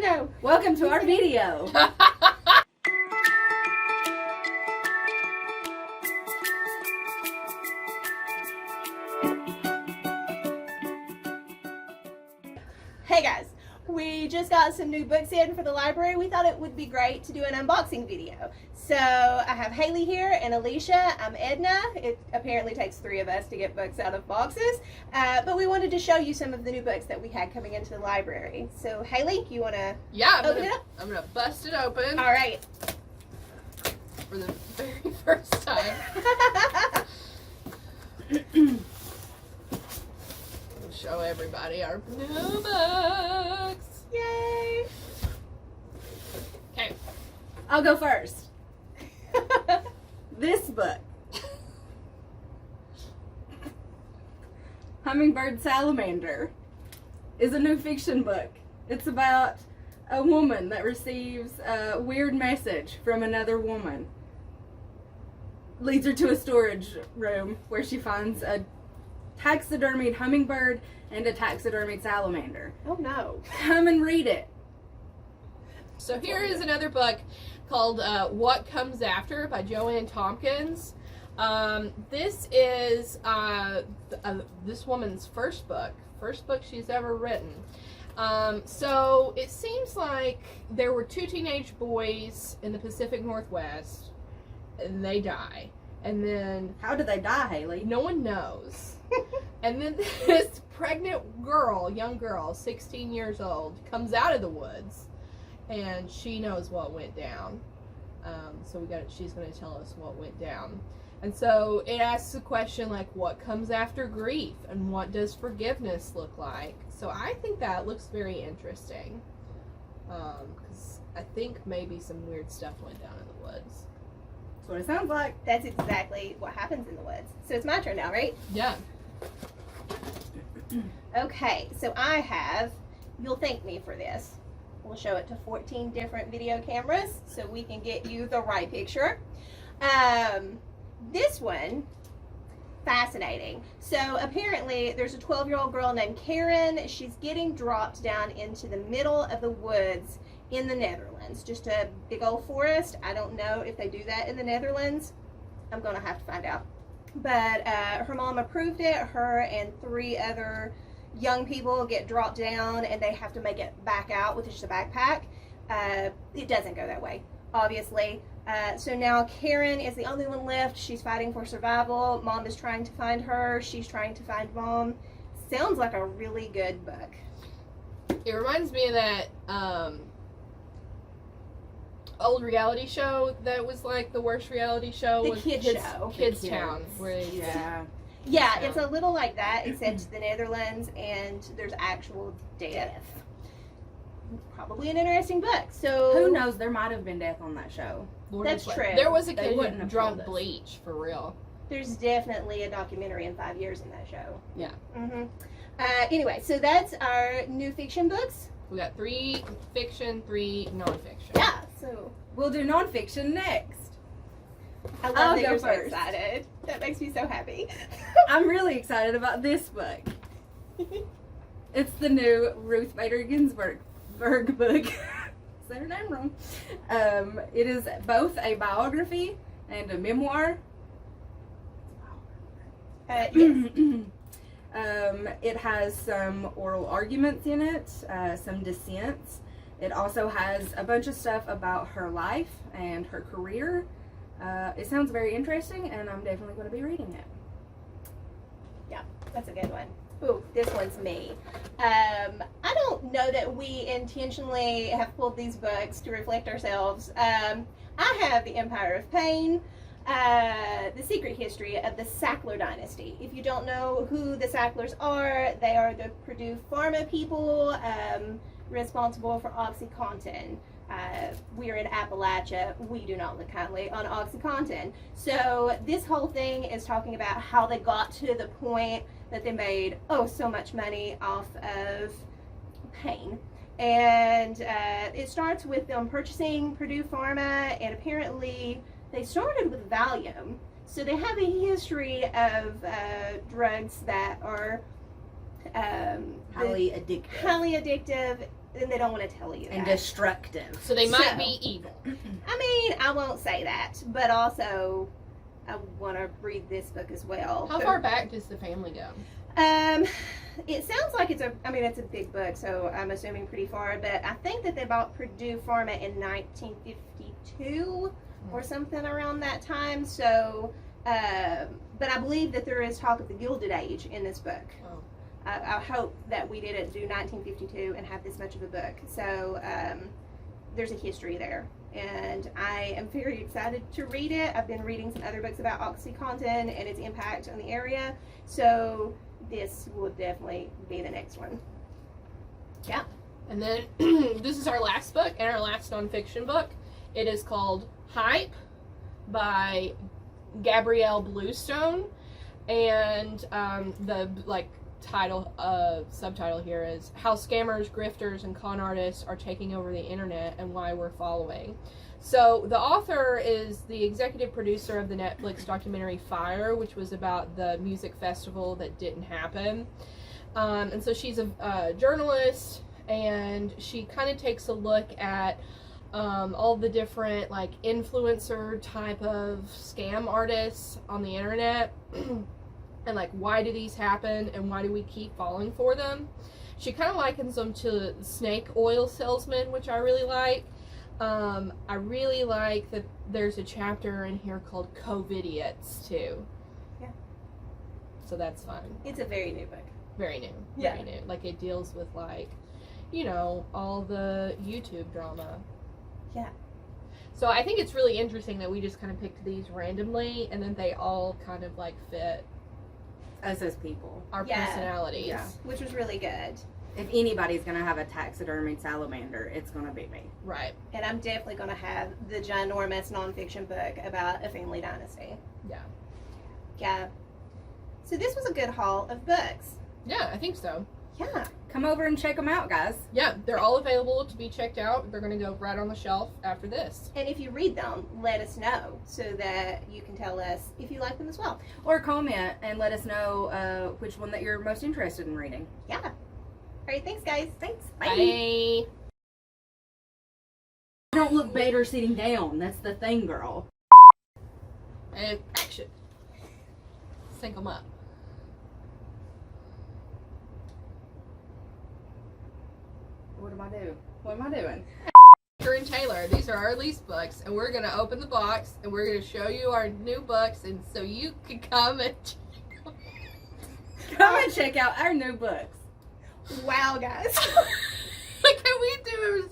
no. Welcome to our video. Hey guys, we just got some new books in for the library. We thought it would be great to do an unboxing video. So I have Haley here and Elisha. I'm Edna. It apparently takes 3 of us to get books out of boxes, but we wanted to show you some of the new books that we had coming into the library. So Haley, you want to open it up? I'm gonna bust it open. All right. For the very first time. We'll show everybody our new books. Yay! Okay. I'll go first. This book, Hummingbird Salamander, is a new fiction book. It's about a woman that receives a weird message from another woman. Leads her to a storage room where she finds a taxidermied hummingbird and a taxidermied salamander. Oh no. Come and read it. So here is another book called What Comes After by Joanne Tompkins. This is this woman's first book she's ever written. So it seems like there were 2 teenage boys in the Pacific Northwest, and they die. And then... How did they die, Haley? No one knows. And then this pregnant girl, young girl, 16 years old, comes out of the woods, and she knows what went down. So she's going to tell us what went down. And so it asks the question, like, what comes after grief, and what does forgiveness look like? So I think that looks very interesting, because I think maybe some weird stuff went down in the woods. That's what it sounds like. That's exactly what happens in the woods. So it's my turn now, right? Yeah. Okay, so I have, you'll thank me for this. We'll show it to 14 different video cameras so we can get you the right picture. This one, fascinating. So apparently there's a 12-year-old girl named Karen. She's getting dropped down into the middle of the woods in the Netherlands. Just a big old forest. I don't know if they do that in the Netherlands. I'm gonna have to find out. But her mom approved it. Her and 3 other young people get dropped down, and they have to make it back out with just a backpack. It doesn't go that way, obviously. So now Karen is the only one left. She's fighting for survival. Mom is trying to find her. She's trying to find mom. Sounds like a really good book. It reminds me of that old reality show that was like the worst reality show. The Kids Show. Kids The Town. Kids. Where they, Yeah, it's a little like that, except the Netherlands, and there's actual death. Probably an interesting book. So Who knows? There might have been death on that show. Lord That's knows true. what. There was a They kid wouldn't who have drunk told us. bleach, for real. There's definitely a documentary in 5 years in that show. Yeah. Anyway, so that's our new fiction books. We got 3 fiction, 3 nonfiction. Yeah, so We'll do nonfiction next. I love I'll that go you're so first. excited. That makes me so happy. I'm really excited about this book. It's the new Ruth Bader Ginsburg book. Said her name wrong. It is both a biography and a memoir. Yes. It has some oral arguments in it, some dissents. It also has a bunch of stuff about her life and her career. It sounds very interesting, and I'm definitely going to be reading it. Yeah, that's a good one. Ooh, this one's me. I don't know that we intentionally have pulled these books to reflect ourselves. I have The Empire of Pain, The Secret History of the Sackler Dynasty. If you don't know who the Sacklers are, they are the Purdue Pharma people responsible for OxyContin. We're in Appalachia. We do not look kindly on OxyContin. So this whole thing is talking about how they got to the point that they made, so much money off of pain. And it starts with them purchasing Purdue Pharma, and apparently they started with Valium. So they have a history of drugs that are Highly addictive. highly addictive, and they don't want to tell you And that. destructive. So they might So- be evil. I mean, I won't say that, but also I want to read this book as well. How But, far back does the family go? It sounds like it's a big book, so I'm assuming pretty far, but I think that they bought Purdue Pharma in 1952 or something around that time, so, but I believe that there is talk of the Gilded Age in this book. Oh. I hope that we didn't do 1952 and have this much of a book, so there's a history there. And I am very excited to read it. I've been reading some other books about OxyContin and its impact on the area. So this will definitely be the next one. Yeah. And then this is our last book and our last nonfiction book. It is called Hype by Gabrielle Bluestone. And the subtitle here is How Scammers, Grifters, and Con Artists Are Taking Over the Internet and Why We're Following. So the author is the executive producer of the Netflix documentary Fire, which was about the music festival that didn't happen. And so she's a journalist, and she kind of takes a look at all the different like influencer type of scam artists on the internet. And like, why do these happen and why do we keep falling for them? She kind of likens them to snake oil salesmen, which I really like. I really like that there's a chapter in here called COVIDiots too. Yeah. So that's fun. It's a very new book. Very new. Yeah. Very new. Like, it deals with like, all the YouTube drama. Yeah. So I think it's really interesting that we just kind of picked these randomly and then they all kind of like fit Us as people. our Yeah. personalities. Yeah. Which was really good. If anybody's going to have a taxidermied salamander, it's going to be me. Right. And I'm definitely going to have the ginormous nonfiction book about a family dynasty. Yeah. Yeah. So this was a good haul of books. Yeah, I think so. Yeah. Come over and check them out, guys. Yeah, they're all available to be checked out. They're going to go right on the shelf after this. And if you read them, let us know so that you can tell us if you like them as well. Or comment and let us know which one that you're most interested in reading. Yeah. All right. Thanks, guys. Thanks. Bye. Don't look better sitting down. That's the thing, girl. And action. Sync them up. What am I doing? What am I doing? And Taylor, these are our lease books, and we're going to open the box, and we're going to show you our new books, and so you can come and Come and check out our new books. Wow, guys. Can we do